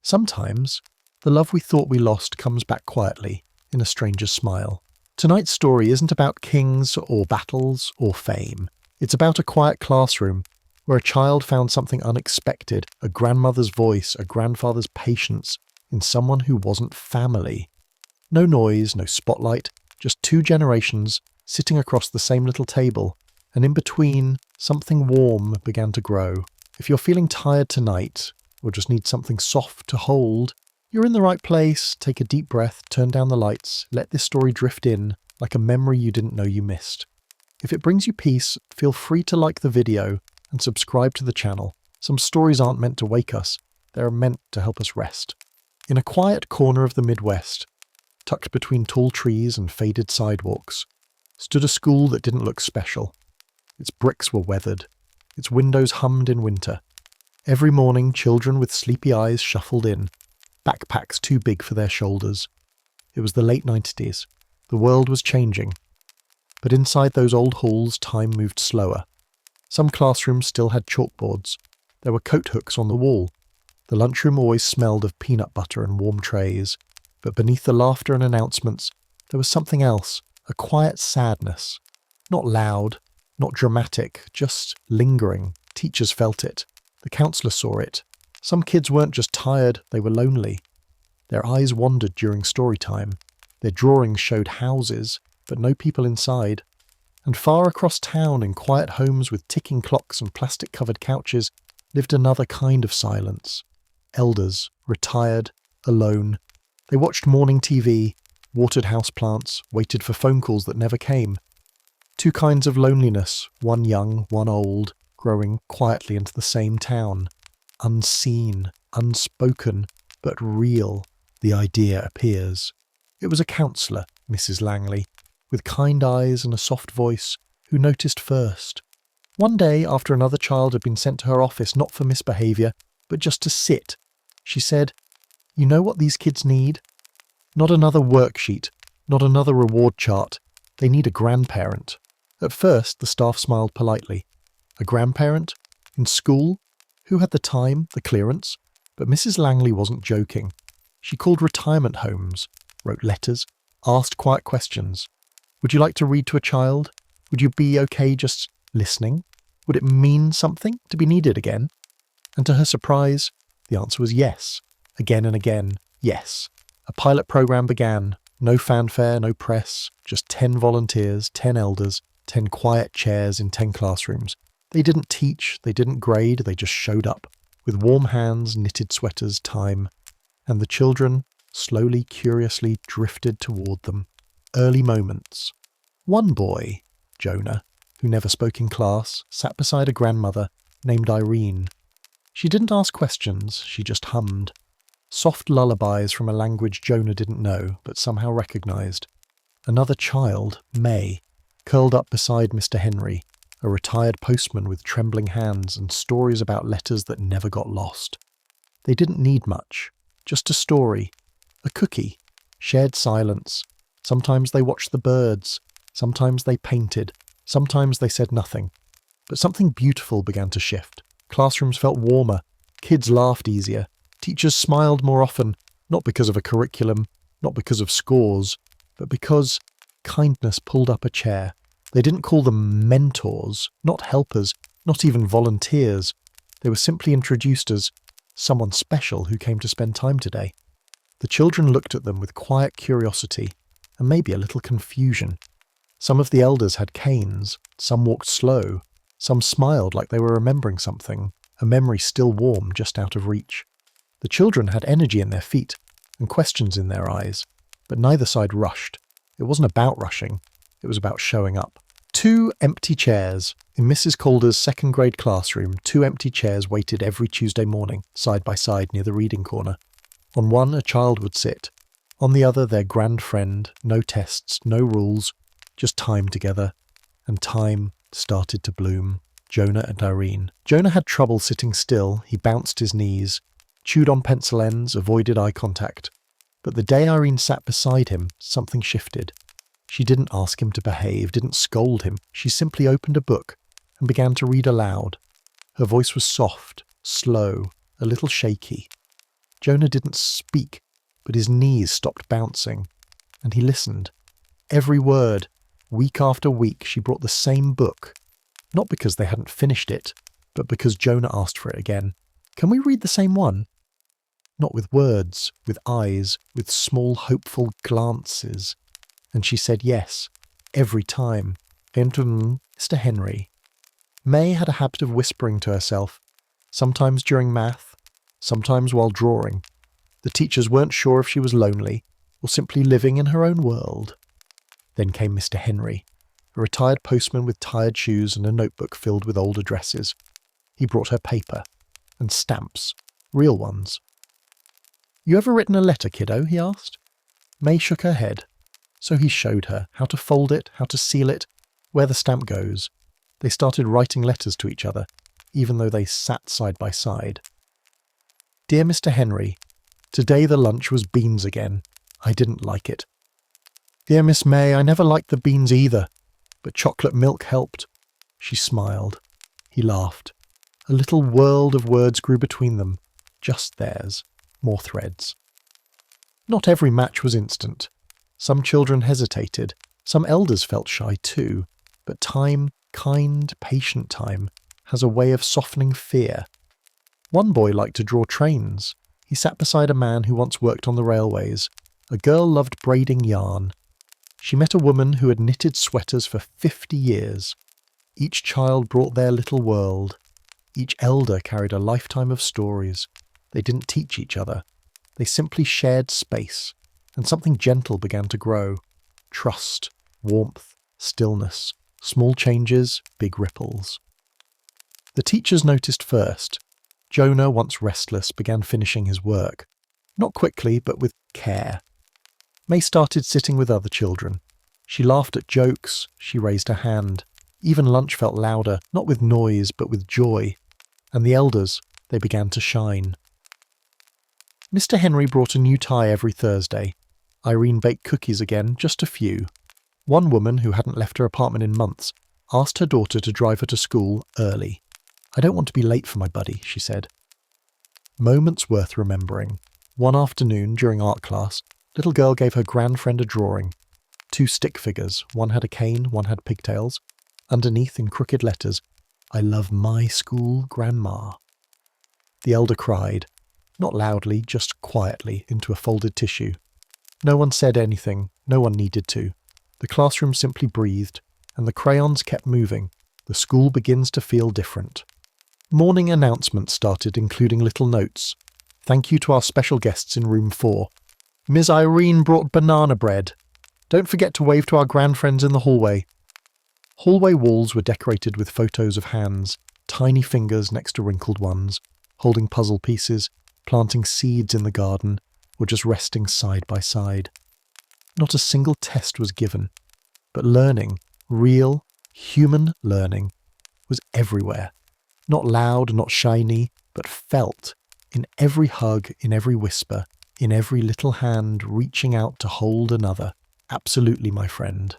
Sometimes, the love we thought we lost comes back quietly, in a stranger's smile. Tonight's story isn't about kings or battles or fame. It's about a quiet classroom where a child found something unexpected, a grandmother's voice, a grandfather's patience, in someone who wasn't family. No noise, no spotlight, just two generations sitting across the same little table, and in between, something warm began to grow. If you're feeling tired tonight, or just need something soft to hold, you're in the right place. Take a deep breath, turn down the lights, let this story drift in like a memory you didn't know you missed. If it brings you peace, feel free to like the video and subscribe to the channel. Some stories aren't meant to wake us, they're meant to help us rest. In a quiet corner of the Midwest, tucked between tall trees and faded sidewalks, stood a school that didn't look special. Its bricks were weathered, its windows hummed in winter. Every morning, children with sleepy eyes shuffled in, backpacks too big for their shoulders. It was the late 90s. The world was changing. But inside those old halls, time moved slower. Some classrooms still had chalkboards. There were coat hooks on the wall. The lunchroom always smelled of peanut butter and warm trays. But beneath the laughter and announcements, there was something else, a quiet sadness. Not loud, not dramatic, just lingering. Teachers felt it. The counselor saw it. Some kids weren't just tired, they were lonely. Their eyes wandered during story time. Their drawings showed houses, but no people inside. And far across town, in quiet homes with ticking clocks and plastic-covered couches, lived another kind of silence. Elders, retired, alone. They watched morning TV, watered houseplants, waited for phone calls that never came. Two kinds of loneliness, one young, one old, growing quietly into the same town. Unseen, unspoken, but real, the idea appears. It was a counsellor, Mrs. Langley, with kind eyes and a soft voice, who noticed first. One day, after another child had been sent to her office not for misbehaviour, but just to sit, she said, "You know what these kids need? Not another worksheet, not another reward chart. They need a grandparent." At first, the staff smiled politely. A grandparent? In school? Who had the time, the clearance? But Mrs. Langley wasn't joking. She called retirement homes, wrote letters, asked quiet questions. Would you like to read to a child? Would you be okay just listening? Would it mean something to be needed again? And to her surprise, the answer was yes. Again and again, yes. A pilot program began. No fanfare, no press, just 10 volunteers, 10 elders, 10 quiet chairs in 10 classrooms. They didn't teach, they didn't grade, they just showed up, with warm hands, knitted sweaters, time. And the children, slowly, curiously, drifted toward them. Early moments. One boy, Jonah, who never spoke in class, sat beside a grandmother named Irene. She didn't ask questions, she just hummed. Soft lullabies from a language Jonah didn't know, but somehow recognized. Another child, May, curled up beside Mr. Henry, a retired postman with trembling hands and stories about letters that never got lost. They didn't need much, just a story, a cookie, shared silence. Sometimes they watched the birds, sometimes they painted, sometimes they said nothing. But something beautiful began to shift. Classrooms felt warmer, kids laughed easier, teachers smiled more often, not because of a curriculum, not because of scores, but because kindness pulled up a chair. They didn't call them mentors, not helpers, not even volunteers. They were simply introduced as someone special who came to spend time today. The children looked at them with quiet curiosity, and maybe a little confusion. Some of the elders had canes, some walked slow, some smiled like they were remembering something, a memory still warm just out of reach. The children had energy in their feet, and questions in their eyes, but neither side rushed. It wasn't about rushing, it was about showing up. 2 empty chairs. In Mrs. Calder's second grade classroom, 2 empty chairs waited every Tuesday morning, side by side near the reading corner. On one, a child would sit. On the other, their grand friend, no tests, no rules, just time together. And time started to bloom. Jonah and Irene. Jonah had trouble sitting still. He bounced his knees, chewed on pencil ends, avoided eye contact. But the day Irene sat beside him, something shifted. She didn't ask him to behave, didn't scold him. She simply opened a book and began to read aloud. Her voice was soft, slow, a little shaky. Jonah didn't speak, but his knees stopped bouncing, and he listened. Every word, week after week, she brought the same book, not because they hadn't finished it, but because Jonah asked for it again. Can we read the same one? Not with words, with eyes, with small hopeful glances. And she said yes, every time. Mr. Henry. May had a habit of whispering to herself, sometimes during math, sometimes while drawing. The teachers weren't sure if she was lonely or simply living in her own world. Then came Mr. Henry, a retired postman with tired shoes and a notebook filled with old addresses. He brought her paper and stamps, real ones. You ever written a letter, kiddo? He asked. May shook her head. So he showed her how to fold it, how to seal it, where the stamp goes. They started writing letters to each other, even though they sat side by side. Dear Mr. Henry, today the lunch was beans again. I didn't like it. Dear Miss May, I never liked the beans either, but chocolate milk helped. She smiled. He laughed. A little world of words grew between them, just theirs, more threads. Not every match was instant. Some children hesitated, some elders felt shy too, but time, kind, patient time, has a way of softening fear. One boy liked to draw trains. He sat beside a man who once worked on the railways. A girl loved braiding yarn. She met a woman who had knitted sweaters for 50 years. Each child brought their little world. Each elder carried a lifetime of stories. They didn't teach each other. They simply shared space, and something gentle began to grow. Trust, warmth, stillness, small changes, big ripples. The teachers noticed first. Jonah, once restless, began finishing his work. Not quickly, but with care. May started sitting with other children. She laughed at jokes, she raised her hand. Even lunch felt louder, not with noise, but with joy. And the elders, they began to shine. Mr. Henry brought a new tie every Thursday. Irene baked cookies again, just a few. One woman, who hadn't left her apartment in months, asked her daughter to drive her to school early. I don't want to be late for my buddy, she said. Moments worth remembering. One afternoon, during art class, little girl gave her grandfriend a drawing. 2 stick figures, one had a cane, one had pigtails. Underneath, in crooked letters, I love my school, Grandma. The elder cried, not loudly, just quietly, into a folded tissue. No one said anything, no one needed to. The classroom simply breathed, and the crayons kept moving. The school begins to feel different. Morning announcements started, including little notes. Thank you to our special guests in room 4. Ms. Irene brought banana bread. Don't forget to wave to our grandfriends in the hallway. Hallway walls were decorated with photos of hands, tiny fingers next to wrinkled ones, holding puzzle pieces, planting seeds in the garden, or just resting side by side. Not a single test was given, but learning, real, human learning, was everywhere. Not loud, not shiny, but felt, in every hug, in every whisper, in every little hand reaching out to hold another. Absolutely, my friend.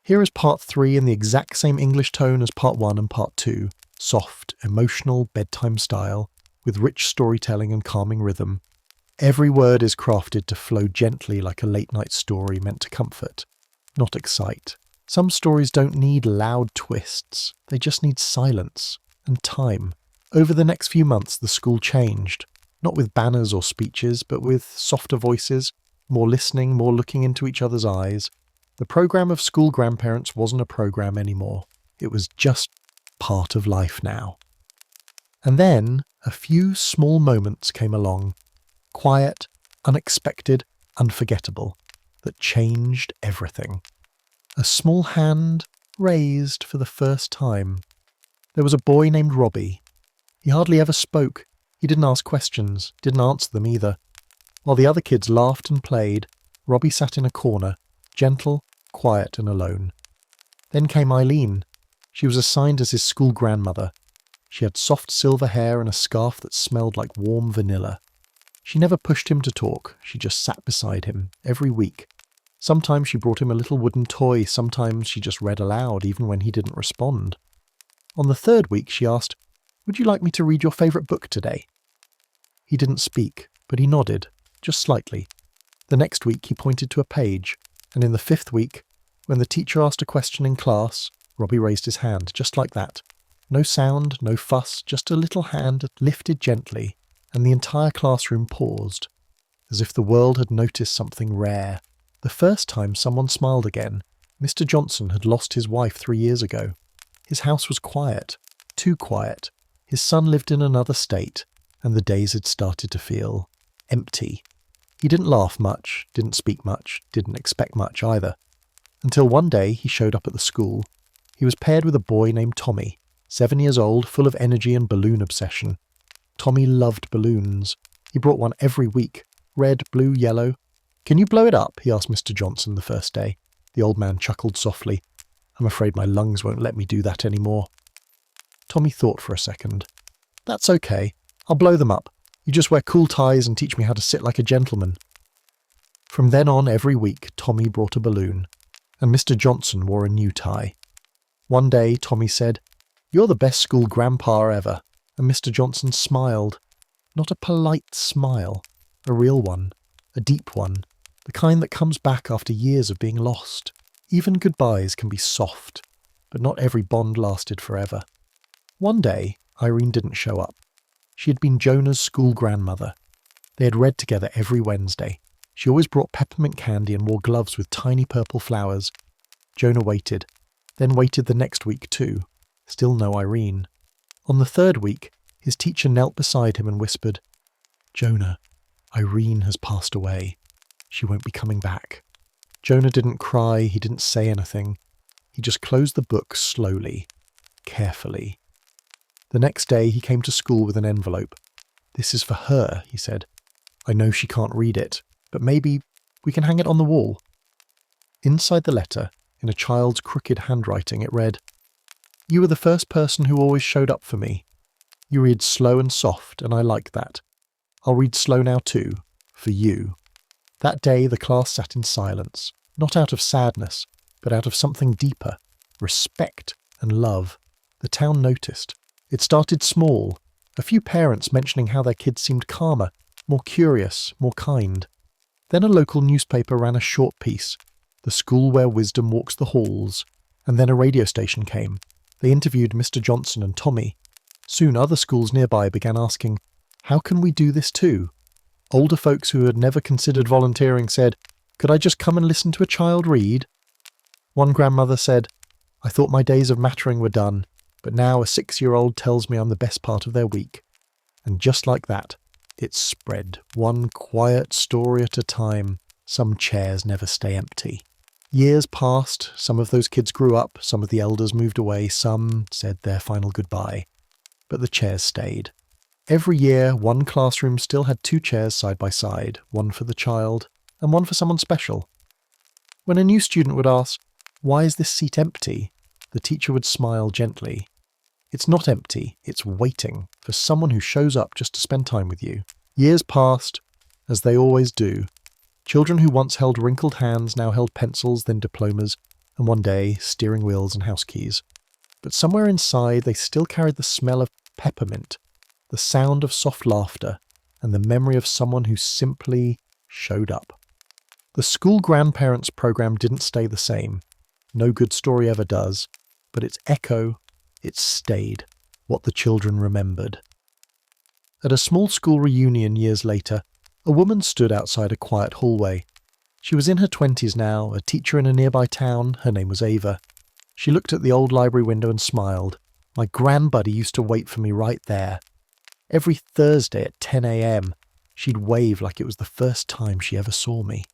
Here is part 3 in the exact same English tone as part 1 and part 2, soft, emotional, bedtime style, with rich storytelling and calming rhythm. Every word is crafted to flow gently like a late-night story meant to comfort, not excite. Some stories don't need loud twists, they just need silence and time. Over the next few months, the school changed, not with banners or speeches, but with softer voices, more listening, more looking into each other's eyes. The program of school grandparents wasn't a program anymore. It was just part of life now. And then a few small moments came along, quiet, unexpected, unforgettable, that changed everything. A small hand raised for the first time. There was a boy named Robbie. He hardly ever spoke. He didn't ask questions, didn't answer them either. While the other kids laughed and played, Robbie sat in a corner, gentle, quiet and alone. Then came Eileen. She was assigned as his school grandmother. She had soft silver hair and a scarf that smelled like warm vanilla. She never pushed him to talk, she just sat beside him, every week. Sometimes she brought him a little wooden toy, sometimes she just read aloud, even when he didn't respond. On the 3rd week she asked, "Would you like me to read your favourite book today?" He didn't speak, but he nodded, just slightly. The next week he pointed to a page, and in the 5th week, when the teacher asked a question in class, Robbie raised his hand, just like that. No sound, no fuss, just a little hand lifted gently, and the entire classroom paused, as if the world had noticed something rare. The first time someone smiled again, Mr. Johnson had lost his wife 3 years ago. His house was quiet, too quiet. His son lived in another state, and the days had started to feel empty. He didn't laugh much, didn't speak much, didn't expect much either. Until one day he showed up at the school. He was paired with a boy named Tommy, 7 years old, full of energy and balloon obsession. Tommy loved balloons. He brought one every week, red, blue, yellow. "Can you blow it up?" he asked Mr. Johnson the first day. The old man chuckled softly. "I'm afraid my lungs won't let me do that anymore." Tommy thought for a second. "That's okay. I'll blow them up. You just wear cool ties and teach me how to sit like a gentleman." From then on, every week, Tommy brought a balloon, and Mr. Johnson wore a new tie. One day, Tommy said, "You're the best school grandpa ever," and Mr. Johnson smiled. Not a polite smile, a real one, a deep one, the kind that comes back after years of being lost. Even goodbyes can be soft, but not every bond lasted forever. One day, Irene didn't show up. She had been Jonah's school grandmother. They had read together every Wednesday. She always brought peppermint candy and wore gloves with tiny purple flowers. Jonah waited, then waited the next week too. Still no Irene. On the 3rd week, his teacher knelt beside him and whispered, "Jonah, Irene has passed away. She won't be coming back." Jonah didn't cry, he didn't say anything. He just closed the book slowly, carefully. The next day he came to school with an envelope. "This is for her," he said. "I know she can't read it, but maybe we can hang it on the wall." Inside the letter, in a child's crooked handwriting, it read, "You were the first person who always showed up for me. You read slow and soft, and I like that. I'll read slow now too, for you." That day the class sat in silence, not out of sadness, but out of something deeper, respect and love. The town noticed. It started small, a few parents mentioning how their kids seemed calmer, more curious, more kind. Then a local newspaper ran a short piece, "The School Where Wisdom Walks the Halls," and then a radio station came. They interviewed Mr. Johnson and Tommy. Soon other schools nearby began asking, "How can we do this too?" Older folks who had never considered volunteering said, "Could I just come and listen to a child read?" One grandmother said, "I thought my days of mattering were done, but now a 6-year-old tells me I'm the best part of their week." And just like that, it spread, one quiet story at a time. Some chairs never stay empty. Years passed, some of those kids grew up, some of the elders moved away, some said their final goodbye. But the chairs stayed. Every year, one classroom still had 2 chairs side by side, one for the child and one for someone special. When a new student would ask, "Why is this seat empty?" the teacher would smile gently. It's not empty, it's waiting for someone who shows up just to spend time with you. Years passed, as they always do. Children who once held wrinkled hands now held pencils, then diplomas, and one day steering wheels and house keys. But somewhere inside they still carried the smell of peppermint, the sound of soft laughter, and the memory of someone who simply showed up. The school grandparents program didn't stay the same. No good story ever does, but its echo, it stayed, what the children remembered. At a small school reunion years later, a woman stood outside a quiet hallway. She was in her 20s now, a teacher in a nearby town. Her name was Ava. She looked at the old library window and smiled. "My grandbuddy used to wait for me right there. Every Thursday at 10 a.m, she'd wave like it was the first time she ever saw me."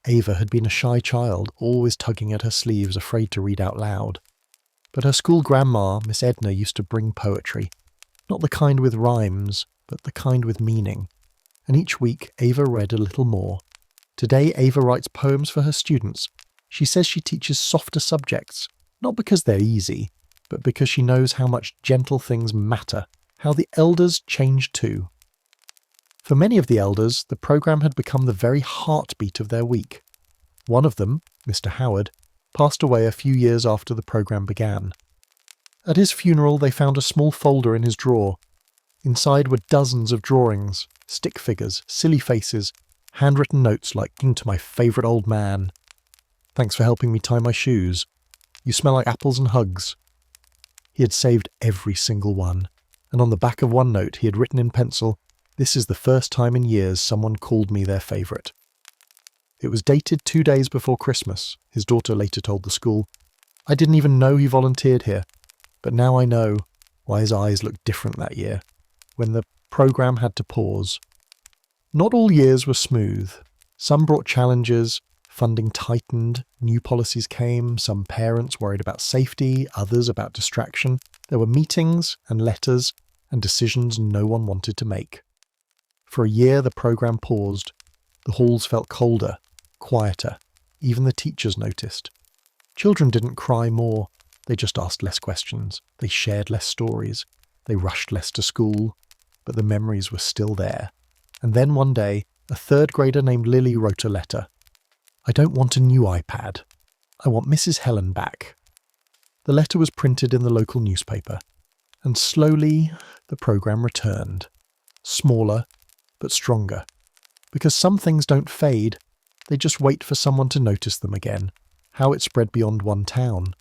Ava had been a shy child, always tugging at her sleeves, afraid to read out loud. But her school grandma, Miss Edna, used to bring poetry. Not the kind with rhymes, but the kind with meaning. And each week Ava read a little more. Today Ava writes poems for her students. She says she teaches softer subjects, not because they're easy, but because she knows how much gentle things matter, how the elders change too. For many of the elders, the program had become the very heartbeat of their week. One of them, Mr. Howard, passed away a few years after the program began. At his funeral they found a small folder in his drawer. Inside were dozens of drawings, Stick figures, silly faces, handwritten notes like, "To my favourite old man. Thanks for helping me tie my shoes. You smell like apples and hugs." He had saved every single one, and on the back of one note he had written in pencil, "This is the first time in years someone called me their favourite." It was dated 2 days before Christmas, his daughter later told the school. "I didn't even know he volunteered here, but now I know why his eyes looked different that year, when the programme had to pause." Not all years were smooth. Some brought challenges, funding tightened, new policies came, some parents worried about safety, others about distraction. There were meetings and letters and decisions no one wanted to make. For a year the programme paused. The halls felt colder, quieter. Even the teachers noticed. Children didn't cry more. They just asked less questions. They shared less stories. They rushed less to school. But the memories were still there. And then one day, a third grader named Lily wrote a letter. "I don't want a new iPad. I want Mrs. Helen back." The letter was printed in the local newspaper. And slowly, the programme returned. Smaller, but stronger. Because some things don't fade. They just wait for someone to notice them again. How it spread beyond one town.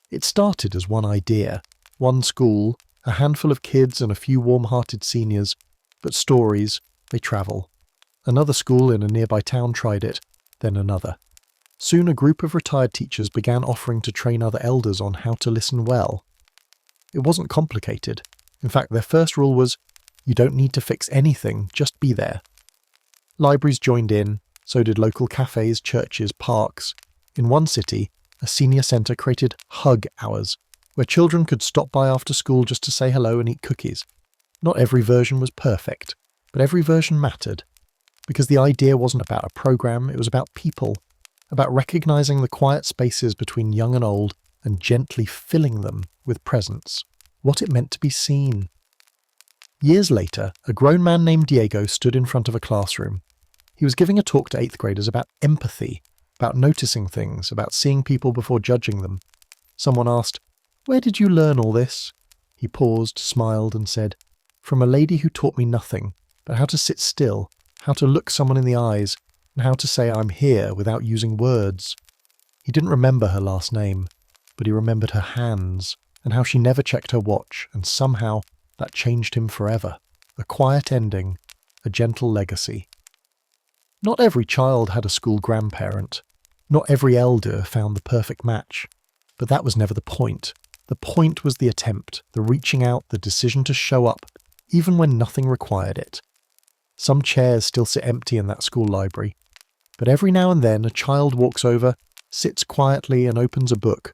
It started as one idea, one school, a handful of kids and a few warm-hearted seniors, but stories, they travel. Another school in a nearby town tried it, then another. Soon a group of retired teachers began offering to train other elders on how to listen well. It wasn't complicated. In fact, their first rule was, you don't need to fix anything, just be there. Libraries joined in, so did local cafes, churches, parks. In one city, a senior centre created hug hours, where children could stop by after school just to say hello and eat cookies. Not every version was perfect, but every version mattered. Because the idea wasn't about a programme, it was about people, about recognising the quiet spaces between young and old and gently filling them with presence, what it meant to be seen. Years later, a grown man named Diego stood in front of a classroom. He was giving a talk to 8th graders about empathy, about noticing things, about seeing people before judging them. Someone asked, "Where did you learn all this?" He paused, smiled and said, "From a lady who taught me nothing, but how to sit still, how to look someone in the eyes, and how to say I'm here without using words." He didn't remember her last name, but he remembered her hands, and how she never checked her watch, and somehow that changed him forever. A quiet ending, a gentle legacy. Not every child had a school grandparent. Not every elder found the perfect match. But that was never the point. The point was the attempt, the reaching out, the decision to show up, even when nothing required it. Some chairs still sit empty in that school library. But every now and then a child walks over, sits quietly and opens a book.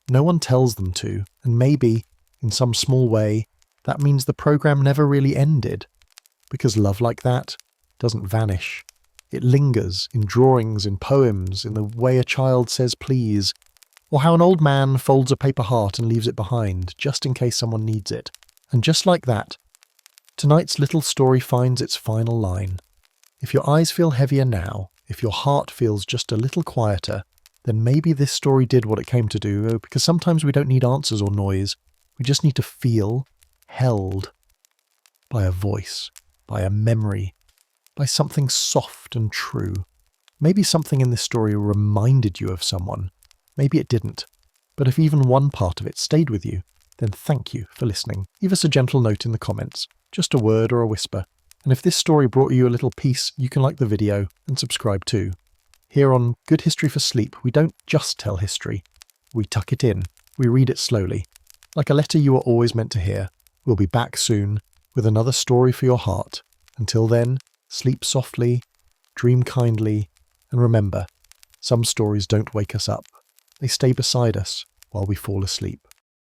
No one tells them to, and maybe, in some small way, that means the programme never really ended. Because love like that doesn't vanish. It lingers in drawings, in poems, in the way a child says please, or how an old man folds a paper heart and leaves it behind, just in case someone needs it. And just like that, tonight's little story finds its final line. If your eyes feel heavier now, if your heart feels just a little quieter, then maybe this story did what it came to do, because sometimes we don't need answers or noise. We just need to feel held by a voice, by a memory, by something soft and true. Maybe something in this story reminded you of someone. Maybe it didn't. But if even one part of it stayed with you, then thank you for listening. Leave us a gentle note in the comments, just a word or a whisper. And if this story brought you a little peace, you can like the video and subscribe too. Here on Good History for Sleep, we don't just tell history. We tuck it in. We read it slowly. Like a letter you were always meant to hear. We'll be back soon with another story for your heart. Until then, sleep softly, dream kindly, and remember, some stories don't wake us up. They stay beside us while we fall asleep.